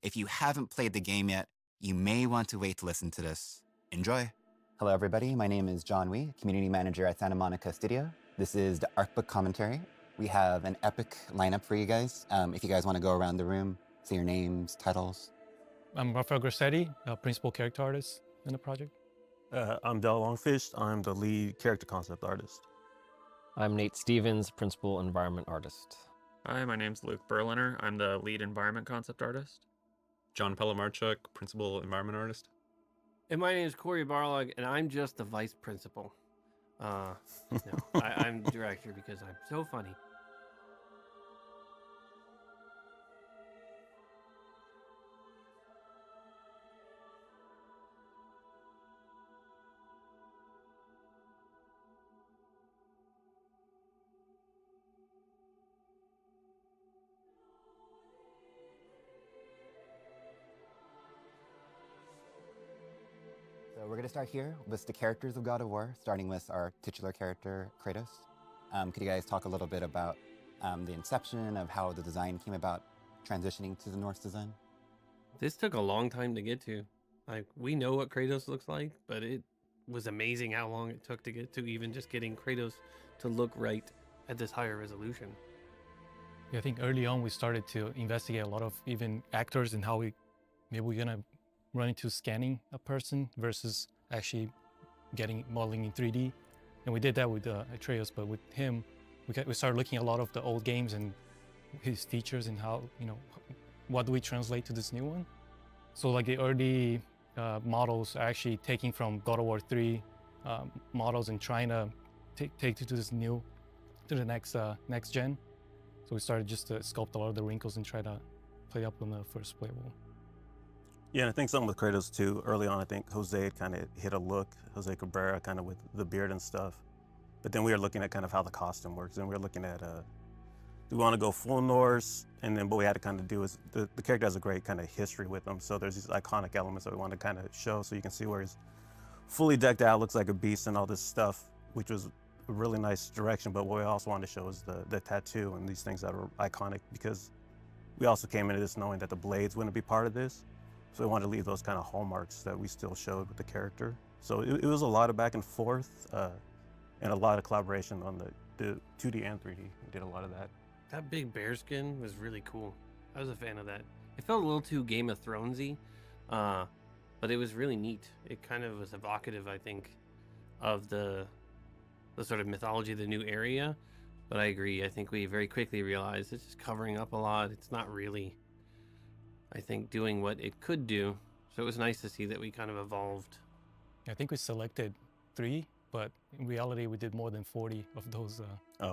If you haven't played the game yet, you may want to wait to listen to this. Enjoy. Hello, everybody. My name is John Wee, Community Manager at Santa Monica Studio. This is the Art Book Commentary. We have an epic lineup for you guys. If you guys want to go around the room, say your names, titles. I'm Rafael Grassetti, principal character artist in the project. I'm Del Longfish. I'm the lead character concept artist. I'm Nate Stevens, principal environment artist. Hi, my name's Luke Berliner. I'm the lead environment concept artist. John Pelamarchuk, principal environment artist. And my name is Corey Barlog, and I'm just the vice principal. I'm director because I'm so funny. So we're going to start here with the characters of God of War, starting with our titular character, Kratos. Could you guys talk a little bit about the inception of how the design came about, transitioning to the Norse design? This took a long time to get to. Like, we know what Kratos looks like, but it was amazing how long it took to get to even just getting Kratos to look right at this higher resolution. Yeah, I think early on we started to investigate a lot of even actors and how maybe we're gonna run into scanning a person versus actually modeling in 3D. And we did that with Atreus, but with him, we started looking at a lot of the old games and his features and how, what do we translate to this new one? So like the early models are actually taking from God of War 3 models and trying to take it to this new, to the next gen. So we started just to sculpt a lot of the wrinkles and try to play up on the first playable. Yeah, and I think something with Kratos too, early on I think Jose had kind of hit a look, Jose Cabrera, kind of with the beard and stuff. But then we were looking at kind of how the costume works, and we were looking at, do we want to go full Norse? And then what we had to kind of do is, the character has a great kind of history with him, so there's these iconic elements that we want to kind of show, so you can see where he's fully decked out, looks like a beast and all this stuff, which was a really nice direction. But what we also wanted to show is the tattoo and these things that are iconic, because we also came into this knowing that the blades wouldn't be part of this. So we wanted to leave those kind of hallmarks that we still showed with the character. So it was a lot of back and forth and a lot of collaboration on the 2D and 3D. We did a lot of that. That big bearskin was really cool. I was a fan of that. It felt a little too Game of Thronesy, but it was really neat. It kind of was evocative, I think, of the sort of mythology of the new area. But I agree. I think we very quickly realized it's just covering up a lot. It's not really, I think, doing what it could do. So it was nice to see that we kind of evolved. I think we selected 3, but in reality we did more than 40 of those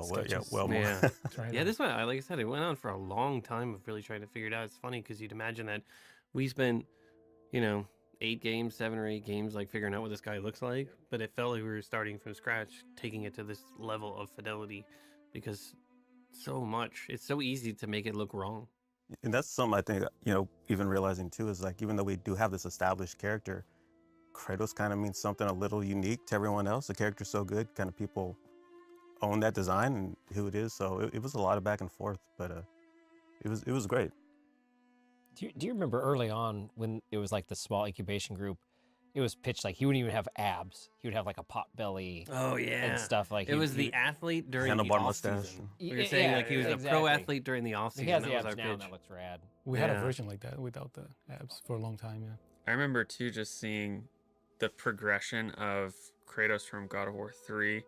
sketches. Well more. Yeah. Yeah, this one, like I said, it went on for a long time of really trying to figure it out. It's funny because you'd imagine that we spent, 8 games, 7 or 8 games, like figuring out what this guy looks like, but it felt like we were starting from scratch, taking it to this level of fidelity, because so much, it's so easy to make it look wrong. And that's something I think, even realizing too, is like, even though we do have this established character, Kratos kind of means something a little unique to everyone else. The character's so good, kind of people own that design and who it is. So it was a lot of back and forth, but it was great. Do you remember early on when it was like the small incubation group, it was pitched like he wouldn't even have abs. He would have like a pot belly. Oh yeah, and stuff like it was the athlete during the handlebar off mustache. season. We were saying like he was a pro athlete during the off season. He has That the was abs our now, and pitch. that looks rad. We had a version like that without the abs for a long time, yeah. I remember too just seeing the progression of Kratos from God of War 3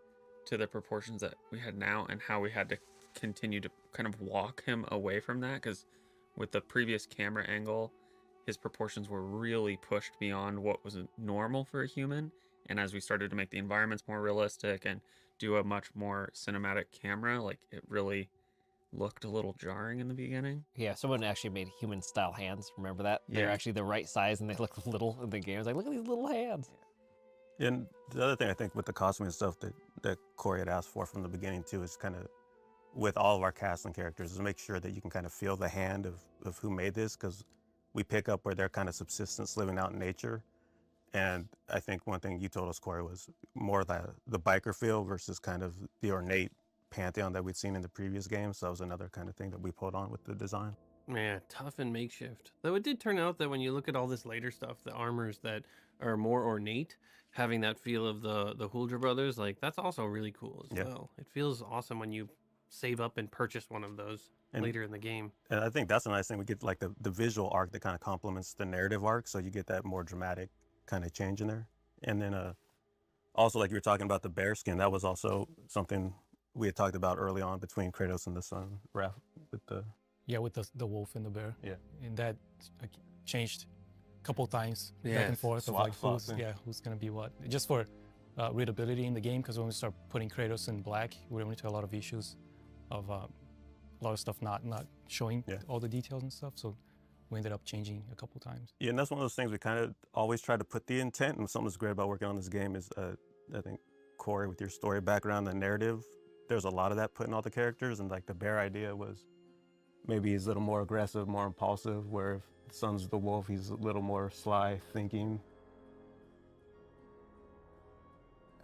to the proportions that we had now, and how we had to continue to kind of walk him away from that, because with the previous camera angle, his proportions were really pushed beyond what was normal for a human. And as we started to make the environments more realistic and do a much more cinematic camera, like, it really looked a little jarring in the beginning. Yeah, someone actually made human style hands. Remember that? They're actually the right size and they look little in the game. It's like, look at these little hands. And the other thing I think with the costume and stuff that Corey had asked for from the beginning too, is kind of with all of our cast and characters, is make sure that you can kind of feel the hand of who made this, because we pick up where they're kind of subsistence living out in nature. And I think one thing you told us, Corey, was more the biker feel versus kind of the ornate pantheon that we'd seen in the previous games. So that was another kind of thing that we pulled on with the design. Yeah, tough and makeshift. Though it did turn out that when you look at all this later stuff, the armors that are more ornate, having that feel of the Huldra brothers, like that's also really cool as Yeah. well. It feels awesome when you save up and purchase one of those And- later in the game. And I think that's a nice thing. We get like the visual arc that kind of complements the narrative arc, so you get that more dramatic kind of change in there. And then also, like you were talking about the bear skin, that was also something we had talked about early on between Kratos and the son, Raph, with the Yeah, with the wolf and the bear. Yeah. And that changed a couple times back Yes, and forth swap- of like swapping. who's gonna be what. Just for readability in the game, because when we start putting Kratos in black, we run into a lot of issues of a lot of stuff not showing Yeah. all the details and stuff. So we ended up changing a couple times. Yeah, and that's one of those things we kind of always try to put the intent. And something that's great about working on this game is, I think, Corey, with your story background, the narrative, there's a lot of that put in all the characters. And like the bear idea was maybe he's a little more aggressive, more impulsive, where if the son's the wolf, he's a little more sly thinking.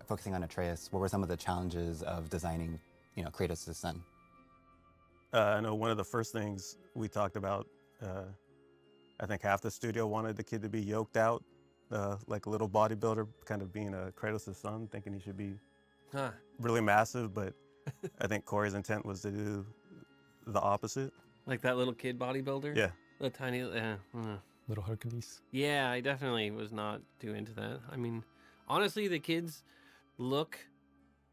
Focusing on Atreus, what were some of the challenges of designing, Kratos' son? I know one of the first things we talked about, I think half the studio wanted the kid to be yoked out, like a little bodybuilder, kind of being a Kratos' son, thinking he should be Huh. really massive. But I think Corey's intent was to do the opposite. Like that little kid bodybuilder? Yeah. The tiny, Little Hercules. Yeah, I definitely was not too into that. I mean, honestly, the kid's look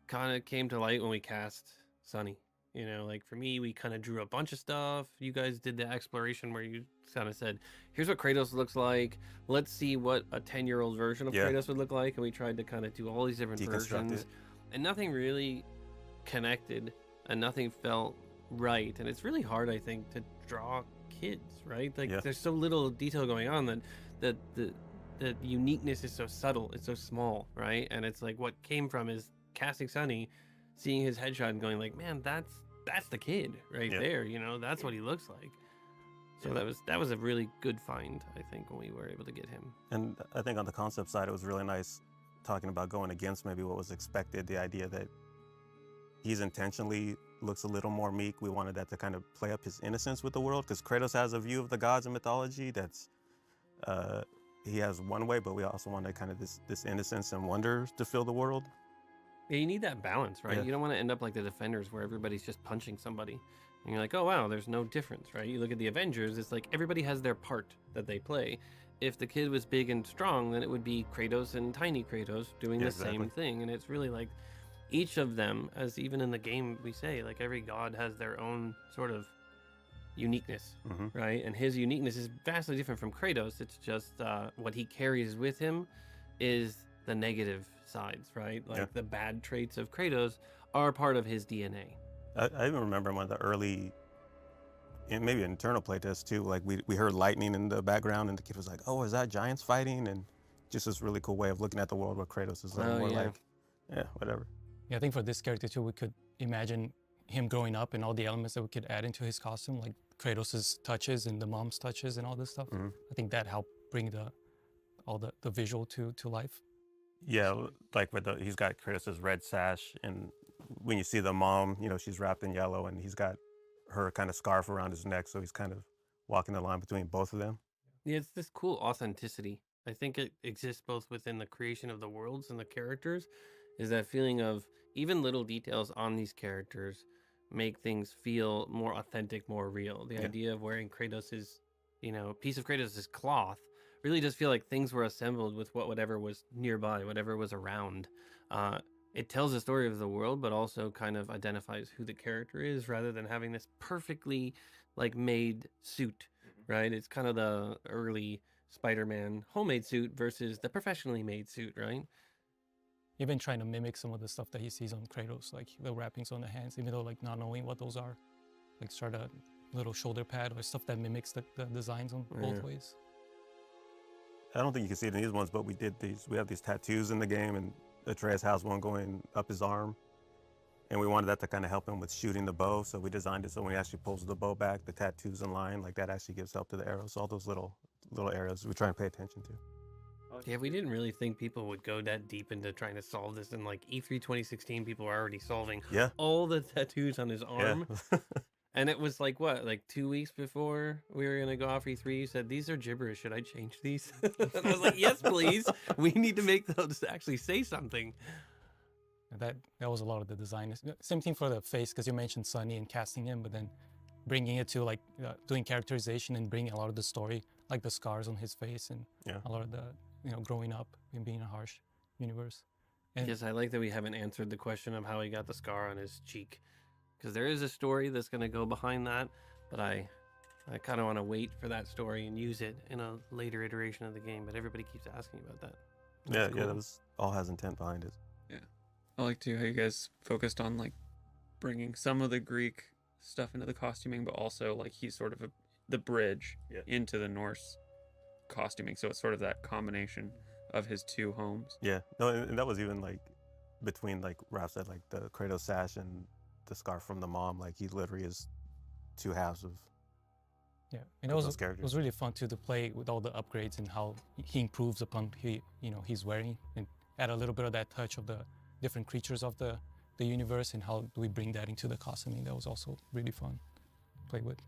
kind of came to light when we cast Sonny. Like for me, we kind of drew a bunch of stuff. You guys did the exploration where you kind of said, here's what Kratos looks like. Let's see what a 10-year-old version of Yeah. Kratos would look like. And we tried to kind of do all these different Deconstruct versions. it. And nothing really connected and nothing felt right. And it's really hard, I think, to draw kids, right? Like Yeah. there's so little detail going on that the uniqueness is so subtle, it's so small, right? And it's like what came from is casting Sonny, seeing his headshot and going like, man, that's the kid right Yeah. there, that's what he looks like. So Yeah. that was a really good find, I think, when we were able to get him. And I think on the concept side, it was really nice talking about going against maybe what was expected, the idea that he's intentionally looks a little more meek. We wanted that to kind of play up his innocence with the world, because Kratos has a view of the gods and mythology that's, he has one way, but we also wanted kind of this innocence and wonder to fill the world. Yeah, you need that balance, right? Yeah. You don't want to end up like the Defenders where everybody's just punching somebody. And you're like, oh, wow, there's no difference, right? You look at the Avengers, it's like everybody has their part that they play. If the kid was big and strong, then it would be Kratos and tiny Kratos doing Yeah, the same exactly. thing. And it's really like each of them, as even in the game we say, like every god has their own sort of uniqueness, Mhm. right? And his uniqueness is vastly different from Kratos. It's just what he carries with him is the negative sides, right? Like Yeah. the bad traits of Kratos are part of his DNA. I even remember one of the early, and maybe internal playtests too, like we heard lightning in the background and the kid was like, oh, is that giants fighting? And just this really cool way of looking at the world where Kratos is Oh, more yeah. like, yeah, whatever. Yeah, I think for this character too, we could imagine him growing up and all the elements that we could add into his costume, like Kratos's touches and the mom's touches and all this stuff. Mhm. I think that helped bring all the visual to life. Yeah, like he's got Kratos' red sash, and when you see the mom, she's wrapped in yellow, and he's got her kind of scarf around his neck, so he's kind of walking the line between both of them. Yeah, it's this cool authenticity. I think it exists both within the creation of the worlds and the characters, is that feeling of even little details on these characters make things feel more authentic, more real. The Yeah. idea of wearing Kratos's, piece of Kratos's cloth really does feel like things were assembled with whatever was nearby, whatever was around. It tells the story of the world, but also kind of identifies who the character is rather than having this perfectly made suit, right? It's kind of the early Spider-Man homemade suit versus the professionally made suit, right? Even trying to mimic some of the stuff that he sees on Kratos, like the wrappings on the hands, even though not knowing what those are, like start a little shoulder pad or stuff that mimics the designs on both Yeah. ways. I don't think you can see it in these ones, but we have these tattoos in the game, and Atreus has one going up his arm. And we wanted that to kind of help him with shooting the bow. So we designed it so when he actually pulls the bow back, the tattoo's in line, like that actually gives help to the arrows. So all those little areas we try and pay attention to. Yeah, we didn't really think people would go that deep into trying to solve this. In E3 2016, people were already solving Yeah. all the tattoos on his arm. Yeah. And it was like what, like 2 weeks before we were gonna go off E3, you said these are gibberish. Should I change these? And I was like, yes, please. We need to make those actually say something. That was a lot of the design. Same thing for the face, because you mentioned Sunny and casting him, but then bringing it to like doing characterization and bringing a lot of the story, like the scars on his face and a lot of the growing up and being in a harsh universe. And Yes, I like that we haven't answered the question of how he got the scar on his cheek, because there is a story that's going to go behind that, but I kind of want to wait for that story and use it in a later iteration of the game. But everybody keeps asking about that. That's Yeah, cool. that was all has intent behind it. I like too how you guys focused on like bringing some of the Greek stuff into the costuming, but also like he's sort of the bridge into the Norse costuming. So it's sort of that combination of his two homes. Yeah, no, and that was even like between like Raph said, like the Kratos sash and the scarf from the mom. Like he literally is two halves of. yeah, and of it those was characters. really fun too to play with all the upgrades and how he improves upon he's wearing, and add a little bit of that touch of the different creatures of the universe, and how do we bring that into the costuming. That was also really fun to play with.